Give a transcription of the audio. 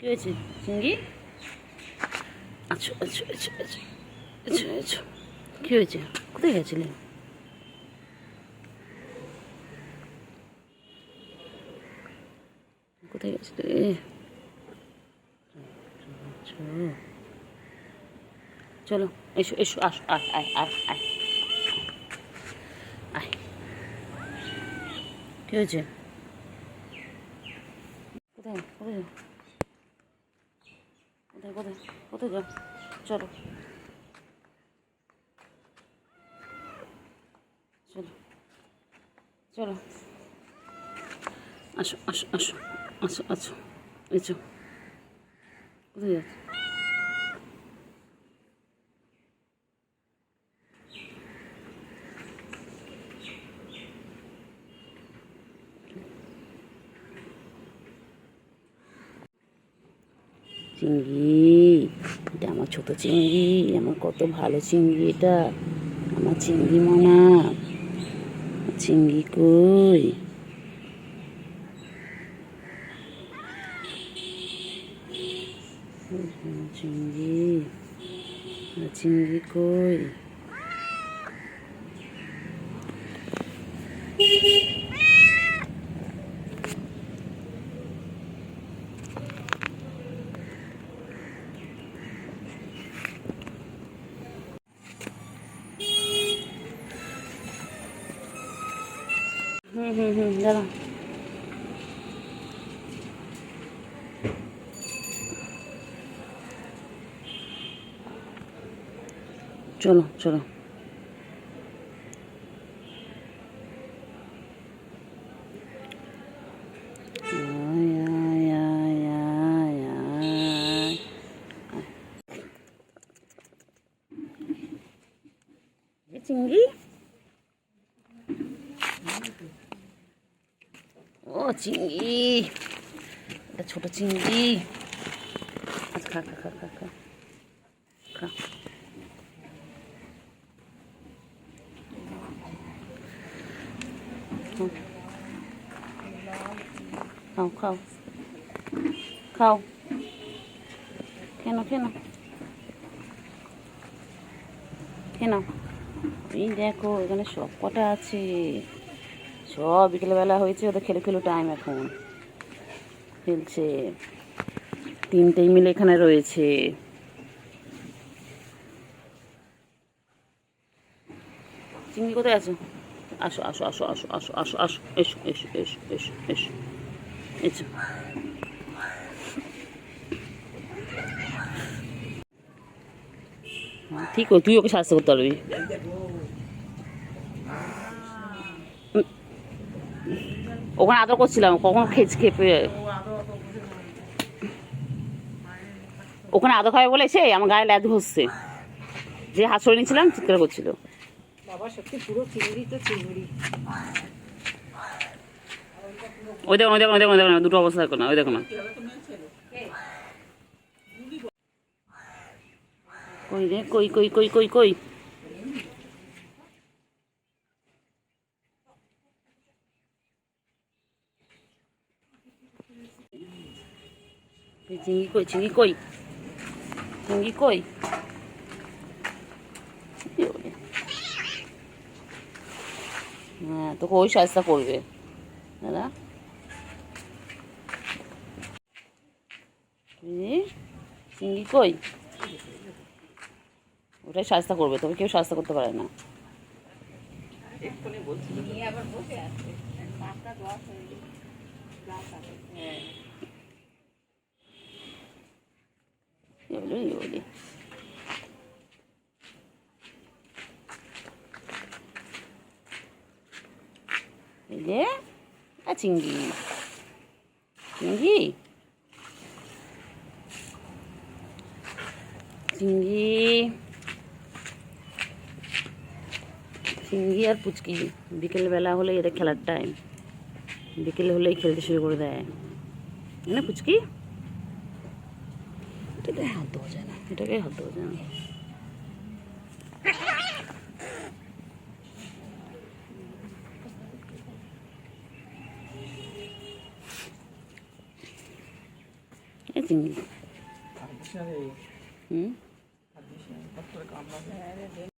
হয়েছে চিংড়ি? আচ্ছা আচ্ছা আচ্ছা আচ্ছা আচ্ছা আচ্ছা, কী হয়েছে? কোথায় গেছিলে? কোথায় গেছিলে? চলো এসো এসো, আসো, আয় আয় আয় আয় আয়। কী হয়েছে? কোথায় কোথায় কোথায় কোথায় কোথায় যাও? চলো চলো চলো, আসো আসো আসো আসো আসো, এসো। কোথায় যাচ্ছ? চিংড়ি, এটা আমার ছোটো চিংড়ি, আমার কত ভালো চিংড়ি এটা, আমার চিংড়ি মনা। চিংড়ি কই? চিংড়ি, চিংড়ি কই? দাঁড়া। চলো চলো। চিংড়ি, ও চিংড়ি, এটা ছোট চিংড়ি। আচ্ছা খা খা খা খা খা খা। খাও খাও খাও, কেন কেন কেন? এই দেখো এখানে সব কটা আছে, সব বিকেলবেলা হয়েছে, ওদের খেলে খেলো টাইম, এখন খেলছে, তিনটেই মিলে এখানে রয়েছে। চিংড়ি কোথায় আছে? আসো আসো আসো আসো আসো আসো আসো, এসো এসো এসো এসো এসো এসো। ঠিক, তুই ওকে সাহায্য করতে পারবি। ওখানে আদর করছিলাম, কখন খেপে ওখানে আদর খাবে বলে সে আমার গায়ে ল্যাদ ঘষছে, যে হাত সরে নিয়েছিলাম চিৎকার করছিল। বাবা সত্যি পুরো চিংড়ি তো চিংড়ি। ওই দেখো ওই দেখো ওই দেখো ওই দেখো না, দুটো অবস্থা দেখো না, ওই দেখো না। কই রে, কই কই কই কই কই? চিংড়ি কই, চিংড়ি কই, চিংড়ি কই? হ্যাঁ, তোকে ওই সাজটা করবে দাদা। চিংড়ি কই? ওটাই সাজটা করবে, তবে কেউ সাজটা করতে পারে না। এই যে চিংড়ি, চিংড়ি, চিংড়ি, চিংড়ি আর পুচকি বিকেলবেলা হলে এদের খেলার টাইম, বিকেলে হলেই খেলতে শুরু করে দেয় না পুচকি। এটাকে হাত দেওয়া যায় না, এটাকে হাত দেওয়া যায় না। চিংড়ি। আর বেশি না রে, হুম আর বেশি না, কত করে কামড়াবে।